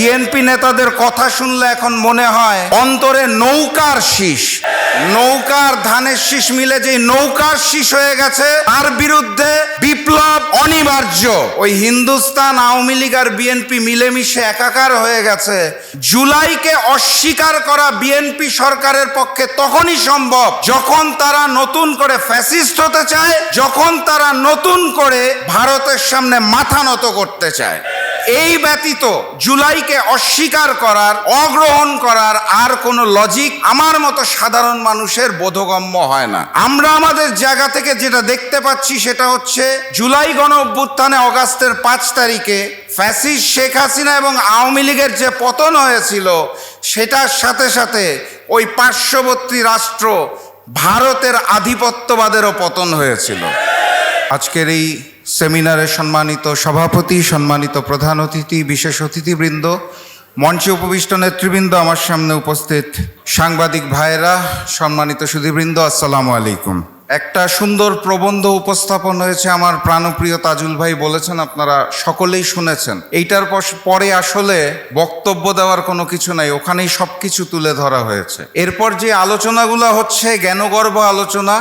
BNP নেতাদের কথা শুনলে এখন মনে হয় অন্তরে নৌকার শীষ, নৌকার ধানের শীষ মিলে যে নৌকার শীষ হয়ে গেছে, তার বিরুদ্ধে বিপ্লব অনিবার্য। ওই হিন্দুস্তান আওয়ামী লীগ আর বিএনপি মিলেমিশে একাকার হয়ে গেছে। জুলাইকে অস্বীকার করা বিএনপি সরকারের পক্ষে তখনই সম্ভব যখন তারা নতুন করে ফ্যাসিস্ট হতে চায়, যখন তারা নতুন করে ভারতের সামনে মাথা নত করতে চায়। এই ব্যতীত জুলাইকে অস্বীকার করার, অগ্রহণ করার আর কোনো লজিক আমার মতো সাধারণ মানুষের বোধগম্য হয় না। আমরা আমাদের জায়গা থেকে যেটা দেখতে পাচ্ছি সেটা হচ্ছে জুলাই গণ অভ্যুত্থানে অগাস্টের 5 তারিখে ফ্যাসিস্ট শেখ হাসিনা এবং আওয়ামী লীগের যে পতন হয়েছিল, সেটার সাথে সাথে ওই পার্শ্ববর্তী রাষ্ট্র ভারতের আধিপত্যবাদেরও পতন হয়েছিল। আজকের এই সেমিনারে সম্মানিত সভাপতি, সম্মানিত প্রধান অতিথি, বিশেষ অতিথিবৃন্দ, মঞ্চে উপবিষ্ট নেতৃবৃন্দ, আমার সামনে উপস্থিত সাংবাদিক ভাইয়েরা, সম্মানিত সুধীবৃন্দ, আসসালামু আলাইকুম। একটা সুন্দর প্রবন্ধ উপস্থাপন হয়েছে, আমার প্রাণপ্রিয় তাজুল ভাই বলেছেন, আপনারা সকলেই শুনেছেন। এইটার পরে আসলে বক্তব্য দেওয়ার কোনো কিছু নাই, ওখানেই সব কিছু তুলে ধরা হয়েছে। এরপর যে আলোচনাগুলো হচ্ছে জ্ঞানগর্ভ আলোচনা।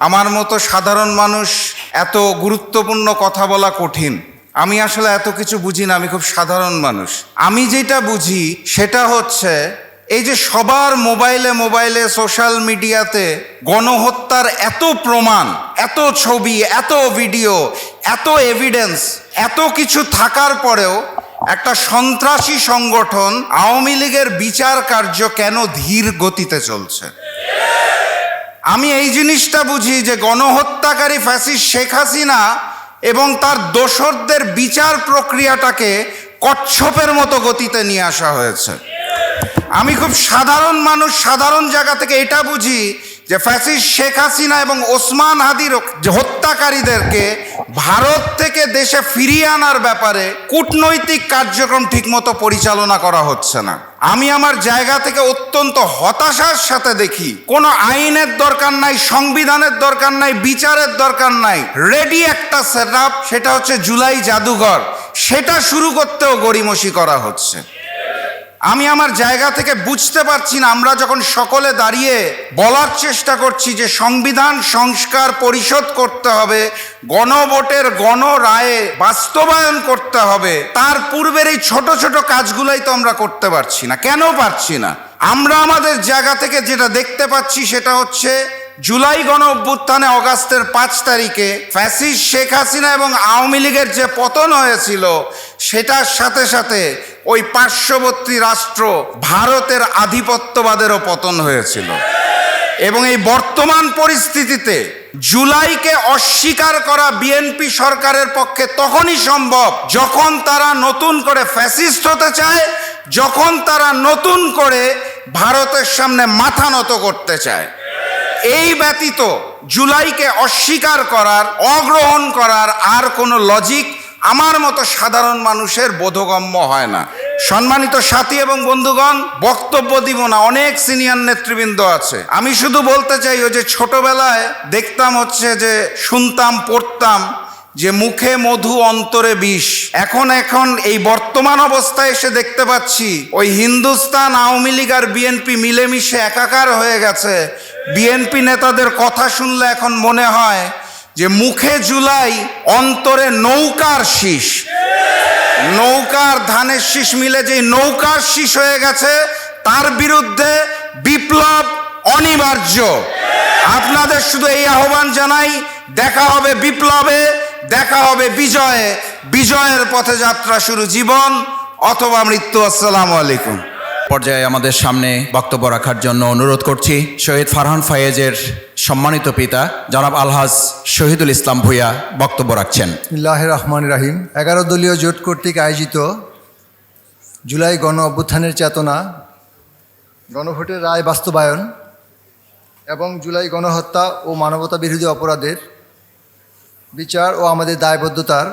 আমার মতো সাধারণ মানুষ এত গুরুত্বপূর্ণ কথা বলা কঠিন। আমি আসলে এত কিছু বুঝি না, আমি খুব সাধারণ মানুষ। আমি যেটা বুঝি সেটা হচ্ছে এই যে সবার মোবাইলে সোশ্যাল মিডিয়াতে গণহত্যার এত প্রমাণ, এত ছবি, এত ভিডিও, এত এভিডেন্স, এত কিছু থাকার পরেও একটা সন্ত্রাসী সংগঠন আওয়ামী লীগের বিচার কার্য কেন ধীর গতিতে চলছে? আমি এই জিনিসটা বুঝি যে গণহত্যাকারী ফ্যাসিস্ট শেখ হাসিনা এবং তার দোসরদের বিচার প্রক্রিয়াটাকে কচ্ছপের মতো গতিতে নিয়ে আসা হয়েছে। আমি খুব সাধারণ মানুষ, সাধারণ জায়গা থেকে এটা বুঝি যে ফ্যাসিস্ট শেখ হাসিনা এবং ওসমান হাদির হত্যাকারীদেরকে ভারত থেকে দেশে ফিরিয়ে আনার ব্যাপারে কূটনৈতিক কার্যক্রম ঠিকমতো পরিচালনা করা হচ্ছে না। আমি আমার জায়গা থেকে অত্যন্ত হতাশার সাথে দেখি কোনো আইনের দরকার নাই, সংবিধানের দরকার নাই, বিচারের দরকার নাই, রেডি একটা সেট আপ, সেটা হচ্ছে জুলাই জাদুঘর, সেটা শুরু করতেও গড়িমসি করা হচ্ছে। আমি আমার জায়গা থেকে বুঝতে পারছি না, আমরা যখন সকলে দাঁড়িয়ে বলার চেষ্টা করছি যে সংবিধান সংস্কার পরিশোধ করতে হবে, গণভোটের গণরায়ে বাস্তবায়ন করতে হবে, তার পূর্বের এই ছোট ছোট কাজগুলাই তো আমরা করতে পারছি না। কেন পারছি না? আমরা আমাদের জায়গা থেকে যেটা দেখতে পাচ্ছি সেটা হচ্ছে জুলাই গণ অভ্যুত্থানে অগাস্টের 5 তারিখে ফ্যাসিস্ট শেখ হাসিনা এবং আওয়ামী লীগের যে পতন হয়েছিল, সেটার সাথে সাথে ওই পার্শ্ববর্তী রাষ্ট্র ভারতের আধিপত্যবাদেরও পতন হয়েছিল। এবং এই বর্তমান পরিস্থিতিতে জুলাইকে অস্বীকার করা বিএনপি সরকারের পক্ষে তখনই সম্ভব যখন তারা নতুন করে ফ্যাসিস্ট হতে চায়, যখন তারা নতুন করে ভারতের সামনে মাথা নত করতে চায়। এই ব্যতীত জুলাইকে অস্বীকার করার, অগ্রহণ করার আর কোনো লজিক আমার মতো সাধারণ মানুষের বোধগম্য হয় না। সম্মানিত সাথী এবং বন্ধুগণ, বক্তব্য দিব না, অনেক সিনিয়র নেতৃবৃন্দ আছে। আমি শুধু বলতে চাই, ওই যে ছোটবেলায় দেখতাম হচ্ছে যে শুনতাম, পড়তাম যে মুখে মধু অন্তরে বিষ। এখন এই বর্তমান অবস্থায় এসে দেখতে পাচ্ছি ওই হিন্দুস্তান আওয়ামী লীগ আর বিএনপি মিলেমিশে একাকার হয়ে গেছে। বিএনপি নেতাদের কথা শুনলে এখন মনে হয় যে মুখে জুলাই, অন্তরে নৌকার শীষ, নৌকার ধানের শীষ মিলে যে নৌকার শীষ হয়ে গেছে, তার বিরুদ্ধে বিপ্লব অনিবার্য। আপনাদের শুধু এই আহ্বান জানাই, দেখা হবে বিপ্লবে, দেখা হবে বিজয়ে। বিজয়ের পথে যাত্রা শুরু, জীবন অথবা মৃত্যু। আসসালামু আলাইকুম। পর্যায়ে আমাদের সামনে বক্তব্য রাখার জন্য অনুরোধ করছি শহীদ ফারহান ফায়েজের সম্মানিত পিতা জনাব আলহাজ শহীদুল ইসলাম ভূঁইয়া বক্তব্য রাখছেন। বিসমিল্লাহির রহমানির রহিম। 11 দলীয় জোট কর্তৃক আয়োজিত জুলাই গণ অভ্যুত্থানের চেতনা, গণভোটের রায় বাস্তবায়ন এবং জুলাই গণহত্যা ও মানবতা বিরোধী অপরাধের বিচার ও আমাদের দায়বদ্ধতার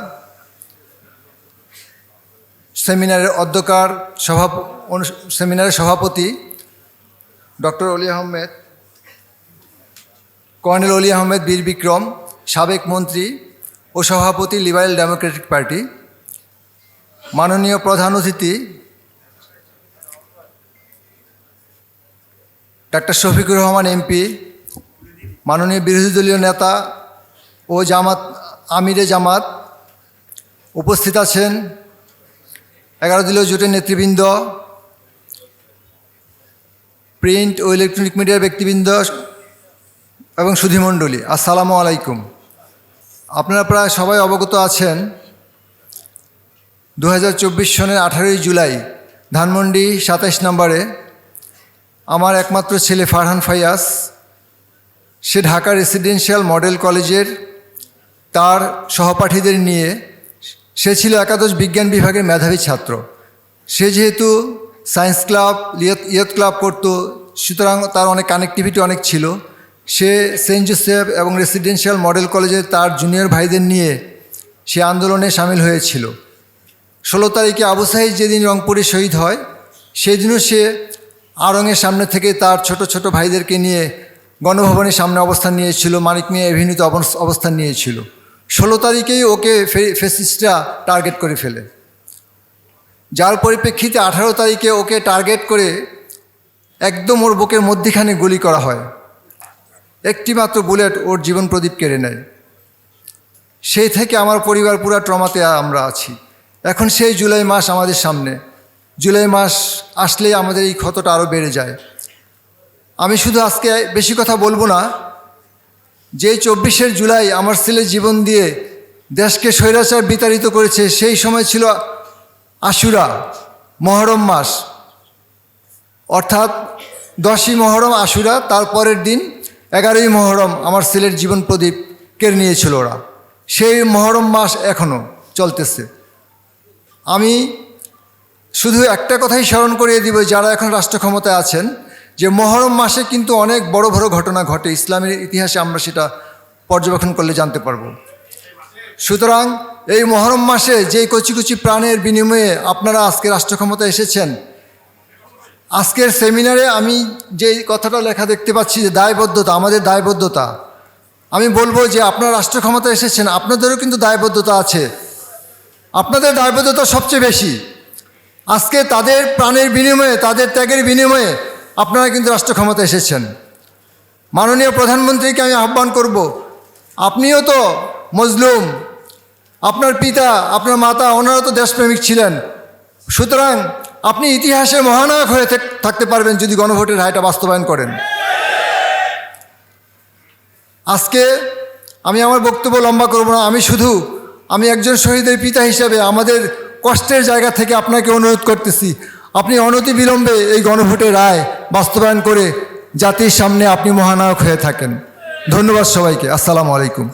সেমিনারের অধ্যকার সেমিনারের সভাপতি ডক্টর অলি আহমেদ, কর্নেল অলি আহমেদ বীর বিক্রম, সাবেক মন্ত্রী ও সভাপতি লিবারেল ডেমোক্রেটিক পার্টি, মাননীয় প্রধান অতিথি ডাক্তার শফিকুর রহমান এমপি, মাননীয় বিরোধী দলীয় নেতা ও আমিরে জামাত, উপস্থিত আছেন 11 দলীয় জোটের নেতৃবৃন্দ, প্রিন্ট ও ইলেকট্রনিক মিডিয়ার ব্যক্তিবৃন্দ এবং সুধীমণ্ডলী, আসসালামু আলাইকুম। আপনারা প্রায় সবাই অবগত আছেন 2024 সনের 18 জুলাই ধানমন্ডি 27 নম্বরে আমার একমাত্র ছেলে ফারহান ফাইয়াজ, সে ঢাকা রেসিডেন্সিয়াল মডেল কলেজের তার সহপাঠীদের নিয়ে, সে ছিল একাদশ বিজ্ঞান বিভাগের মেধাবী ছাত্র। সে যেহেতু সায়েন্স ক্লাব, ইয়ত ক্লাব করতো, সুতরাং তার অনেক কানেক্টিভিটি অনেক ছিল। সে সেন্ট জোসেফ এবং রেসিডেন্সিয়াল মডেল কলেজের তার জুনিয়র ভাইদের নিয়ে সে আন্দোলনে সামিল হয়েছিল। 16 তারিখে আবু সাঈদ যেদিন রংপুরে শহীদ হয়, সেই দিনও সে আড়ংয়ের সামনে থেকে তার ছোট ছোট ভাইদেরকে নিয়ে গণভবনের সামনে অবস্থান নিয়েছিল, মানিক মিয়া এভিনিউতে অবস্থান নিয়েছিল। 16 তারিখেই ওকে ফ্যাসিস্টরা টার্গেট করে ফেলে, যার পরিপ্রেক্ষিতে 18 তারিখে ওকে টার্গেট করে একদম ওর বুকের মধ্যিখানে গুলি করা হয়। একটি মাত্র বুলেট ওর জীবন প্রদীপ কেড়ে নেয়। সেই থেকে আমার পরিবার পুরা ট্রমাতে আমরা আছি। এখন সেই জুলাই মাস আমাদের সামনে, জুলাই মাস আসলেই আমাদের এই ক্ষতটা আরও বেড়ে যায়। আমি শুধু আজকে বেশি কথা বলবো না, যে 24 জুলাই আমার ছেলে জীবন দিয়ে দেশকে স্বৈরাচার বিতাড়িত করেছে, সেই সময় ছিল আশুরা, মহরম মাস, অর্থাৎ 10ই মহরম আশুরা, তারপরের দিন 11ই মহরম আমার ছেলের জীবন প্রদীপ কেড়ে নিয়েছিল ওরা। সেই মহরম মাস এখনও চলতেছে। আমি শুধু একটা কথাই স্মরণ করিয়ে দিব, যারা এখন রাষ্ট্র ক্ষমতায় আছেন, যে মহরম মাসে কিন্তু অনেক বড় বড় ঘটনা ঘটে ইসলামের ইতিহাসে, আমরা সেটা পর্যবেক্ষণ করলে জানতে পারব। সুতরাং এই মহরম মাসে যে কচি কচি প্রাণের বিনিময়ে আপনারা আজকে রাষ্ট্র ক্ষমতায় এসেছেন, আজকের সেমিনারে আমি যে কথাটা লেখা দেখতে পাচ্ছি যে দায়বদ্ধতা, আমাদের দায়বদ্ধতা, আমি বলবো যে আপনারা রাষ্ট্র ক্ষমতায় এসেছেন, আপনাদেরও কিন্তু দায়বদ্ধতা আছে। আপনাদের দায়বদ্ধতা সবচেয়ে বেশি। আজকে তাদের প্রাণের বিনিময়ে, তাদের ত্যাগের বিনিময়ে আপনারা কিন্তু রাষ্ট্র ক্ষমতায় এসেছেন। মাননীয় প্রধানমন্ত্রীকে আমি আহ্বান করব, আপনিও তো মজলুম, আপনার পিতা, আপনার মাতা, ওনারা তো দেশপ্রেমিক ছিলেন। সুতরাং আপনি ইতিহাসের মহানায়ক হয়ে থাকতে পারবেন যদি গণভোটের রায়টা বাস্তবায়ন করেন। আজকে আমি আমার বক্তব্য লম্বা করব না, আমি একজন শহীদের পিতা হিসেবে আমাদের কষ্টের জায়গা থেকে আপনাকে অনুরোধ করতেছি, আপনি অনতিবিলম্বে এই গণভোটের রায় বাস্তবায়ন করে জাতির সামনে আপনি মহানায়ক হয়ে থাকেন। ধন্যবাদ সবাইকে। আসসালামু আলাইকুম।